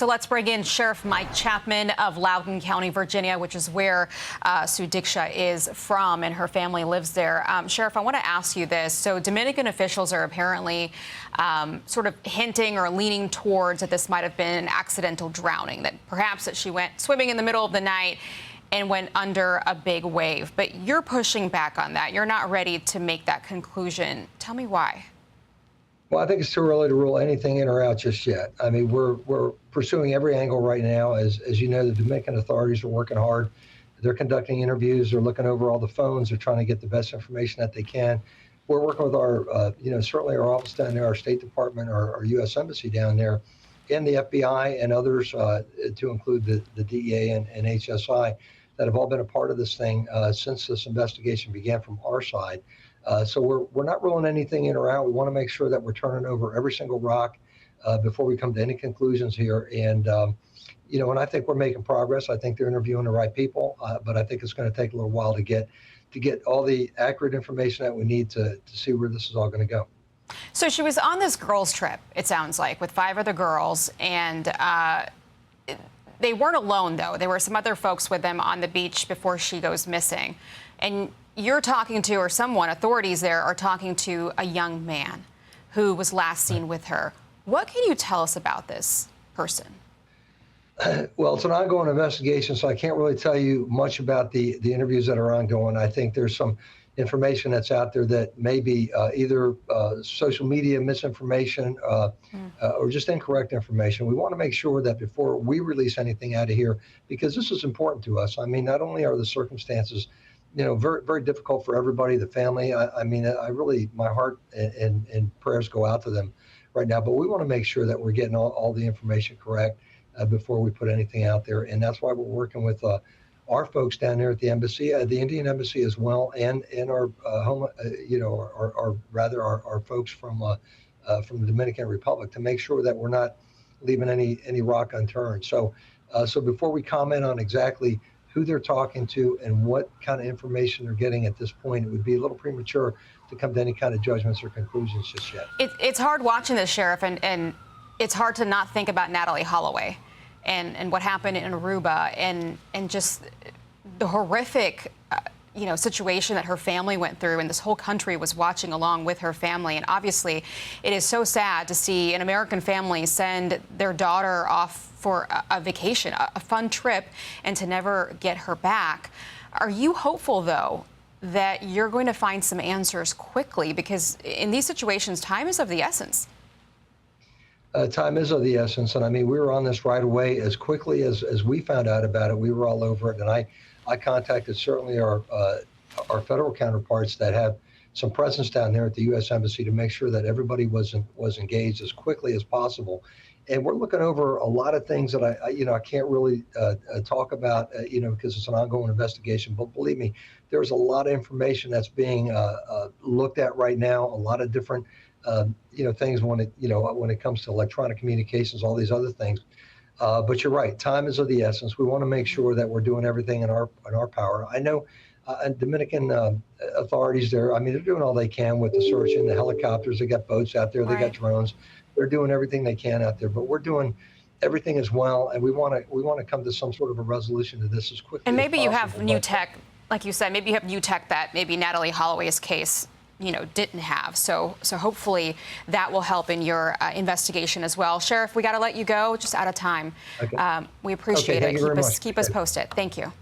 So let's bring in Sheriff Mike Chapman of Loudoun County, Virginia, which is where Sudiksha is from, and her family lives there. Sheriff, I want to ask you this. So Dominican officials are apparently sort of hinting or leaning towards that this might have been an accidental drowning, that perhaps that she went swimming in the middle of the night and went under a big wave. But you're pushing back on that. You're not ready to make that conclusion. Tell me why. Well, I think it's too early to rule anything in or out just yet. I mean, we're pursuing every angle right now. As you know, the Dominican authorities are working hard. They're conducting interviews. They're looking over all the phones. They're trying to get the best information that they can. We're working with our, certainly our office down there, our State Department, our U.S. Embassy down there, and the FBI and others, to include the DEA and HSI, that have all been a part of this thing since this investigation began from our side. So we're not ruling anything in or out. We want to make sure that we're turning over every single rock before we come to any conclusions here. And, and I think we're making progress. I think they're interviewing the right people, but I think it's going to take a little while to get all the accurate information that we need to see where this is all going to go. So she was on this girls' trip, it sounds like, with 5 other girls, and they weren't alone, though. There were some other folks with them on the beach before she goes missing. And you're talking to, or authorities there are talking to a young man who was last seen with her. What can you tell us about this person? Well, it's an ongoing investigation, so I can't really tell you much about the interviews that are ongoing. I think there's some information that's out there that may be either social media misinformation or just incorrect information. We want to make sure that before we release anything out of here, because this is important to us. I mean, not only are the circumstances very, very difficult for everybody, the family. I mean, my heart and prayers go out to them right now. But we want to make sure that we're getting all the information correct before we put anything out there. And that's why we're working with our folks down there at the embassy, the Indian embassy as well, and our home, our folks from the Dominican Republic, to make sure that we're not leaving any rock unturned. So before we comment on exactly who they're talking to and what kind of information they're getting at this point, it would be a little premature to come to any kind of judgments or conclusions just yet. It's hard watching this, Sheriff, and it's hard to not think about Natalie Holloway and what happened in Aruba and just the horrific situation that her family went through, and this whole country was watching along with her family. And obviously, it is so sad to see an American family send their daughter off for a vacation, a fun trip, and to never get her back. Are you hopeful, though, that you're going to find some answers quickly? Because in these situations, time is of the essence. Time is of the essence. And I mean, we were on this right away. As quickly as we found out about it, we were all over it. And I contacted certainly our federal counterparts that have some presence down there at the U.S. Embassy to make sure that everybody was engaged as quickly as possible. And we're looking over a lot of things that I can't really talk about, because it's an ongoing investigation. But believe me, there's a lot of information that's being looked at right now. A lot of different, things when it comes to electronic communications, all these other things. But you're right. Time is of the essence. We want to make sure that we're doing everything in our power. I know Dominican authorities there, I mean, they're doing all they can with the search and the helicopters. They got boats out there. They got drones. They're doing everything they can out there. But we're doing everything as well. And we want to come to some sort of a resolution to this as quickly as possible. And maybe you have new tech, like you said, maybe you have new tech that maybe Natalie Holloway's case didn't have. So hopefully that will help in your investigation as well. Sheriff, we got to let you go, just out of time. Okay. We appreciate it. Keep us posted. Thank you.